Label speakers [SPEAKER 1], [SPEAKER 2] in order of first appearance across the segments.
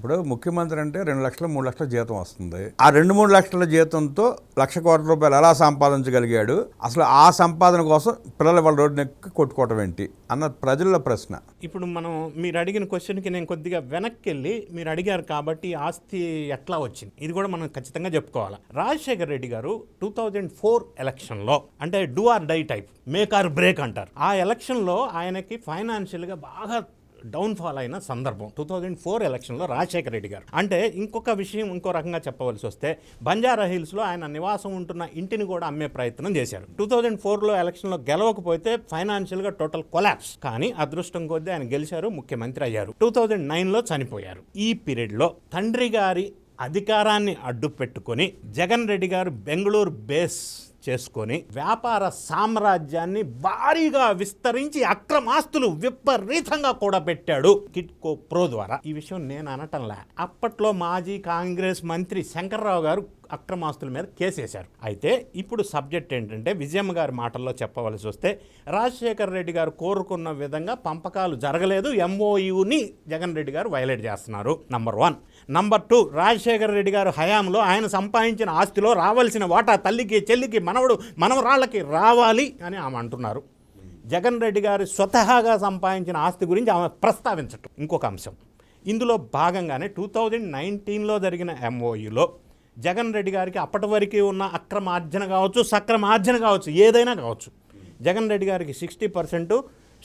[SPEAKER 1] ఇప్పుడు ముఖ్యమంత్రి అంటే 2 లక్షలు 3 లక్షల జీతం వస్తుంది. ఆ 2-3 లక్షల జీతంతో ₹1,00,00,000 కోట్ల ఎలా సంపాదించగలిగాడు? అసలు ఆ సంపాదన కోసం పిల్లల వాళ్ళ రోడ్డు నెక్కి కొట్టుకోవటం ఏంటి అన్న ప్రజల ప్రశ్న.
[SPEAKER 2] ఇప్పుడు మనం మీరు అడిగిన క్వశ్చన్కి నేను కొద్దిగా వెనక్కి వెళ్ళి మీరు అడిగారు కాబట్టి ఆస్తి ఎట్లా వచ్చింది ఇది కూడా మనం ఖచ్చితంగా చెప్పుకోవాలి. రాజశేఖర రెడ్డి గారు 2004 ఎలక్షన్లో అంటే do or die type, make or break అంటారు. ఆ ఎలక్షన్లో ఆయనకి ఫైనాన్షియల్గా బాగా డౌన్ఫాల్ అయిన సందర్భం 2004 ఎలక్షన్లో రాజశేఖర రెడ్డి గారు. అంటే ఇంకొక విషయం ఇంకో రకంగా చెప్పవలసి వస్తే బంజారా హిల్స్లో ఆయన నివాసం ఉంటున్న ఇంటిని కూడా అమ్మే ప్రయత్నం చేశారు. 2004లో ఎలక్షన్లో గెలవకపోతే ఫైనాన్షియల్గా టోటల్ కొలాప్స్. కానీ అదృష్టం కొద్దీ ఆయన గెలిచారు, ముఖ్యమంత్రి అయ్యారు. 2009లో చనిపోయారు. ఈ పీరియడ్లో తండ్రి గారి అధికారాన్ని అడ్డు పెట్టుకొని జగన్ రెడ్డి గారు బెంగళూరు బేస్ చేసుకొని వ్యాపార సామ్రాజ్యాన్ని భారీగా విస్తరించి అక్రమాస్తులు విపరీతంగా కూడా పెట్టాడు కిట్కో ప్రో ద్వారా. ఈ విషయం నేను అనటంలే, అప్పట్లో మాజీ కాంగ్రెస్ మంత్రి శంకర్రావు గారు అక్రమాస్తుల మీద కేసేశారు. అయితే ఇప్పుడు సబ్జెక్ట్ ఏంటంటే విజయమ్మ గారి మాటల్లో చెప్పవలసి వస్తే రాజశేఖర రెడ్డి గారు కోరుకున్న విధంగా పంపకాలు జరగలేదు, ఎంఓయూని జగన్ రెడ్డి గారు వైలేట్ చేస్తున్నారు. నంబర్ 1. నంబర్ 2, రాజశేఖర రెడ్డి గారు హయాంలో ఆయన సంపాదించిన ఆస్తిలో రావాల్సిన వాటా తల్లికి చెల్లికి మనవడు మనవరాళ్ళకి రావాలి అని ఆమె అంటున్నారు. జగన్ రెడ్డి గారు స్వతహాగా సంపాదించిన ఆస్తి గురించి ఆమె ప్రస్తావించటం ఇంకొక అంశం. ఇందులో భాగంగానే 2019లో జరిగిన ఎంఓయూలో జగన్ రెడ్డి గారికి అప్పటి వరకు ఉన్న అక్రమార్జన కావచ్చు, సక్రమార్జన కావచ్చు, ఏదైనా కావచ్చు, జగన్ రెడ్డి గారికి 60%,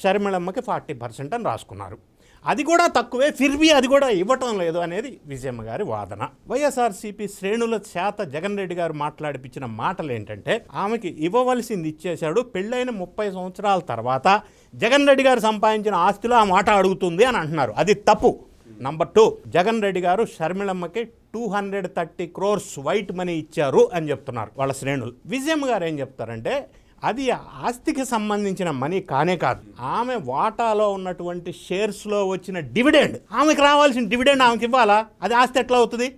[SPEAKER 2] షర్మిళమ్మకి 40% అని రాసుకున్నారు. అది కూడా తక్కువే, ఫిర్బీ అది కూడా ఇవ్వటం లేదు అనేది విజయమ్మ గారి వాదన. వైఎస్ఆర్సీపీ శ్రేణుల చేత జగన్ రెడ్డి గారు మాట్లాడిపించిన మాటలు ఏంటంటే ఆమెకి ఇవ్వవలసింది ఇచ్చేశాడు, పెళ్ళైన 30 సంవత్సరాల తర్వాత జగన్ రెడ్డి గారు సంపాదించిన ఆస్తిలో ఆ మాట అడుగుతుంది అని అంటున్నారు. అది తప్పు. నంబర్ 2, జగన్ రెడ్డి గారు షర్మిళమ్మకి 230 crores వైట్ మనీ ఇచ్చారు అని చెప్తున్నారు వాళ్ళ శ్రేణులు. విజయమ్మ గారు ఏం చెప్తారంటే అది ఆస్తికి సంబంధించిన మనీ కానే కాదు, ఆమె వాటాలో ఉన్నటువంటి షేర్స్లో వచ్చిన డివిడెండ్, ఆమెకు రావాల్సిన డివిడెండ్ ఆమెకి ఇవ్వాలా, అది ఆస్తి ఎట్లా అవుతుంది?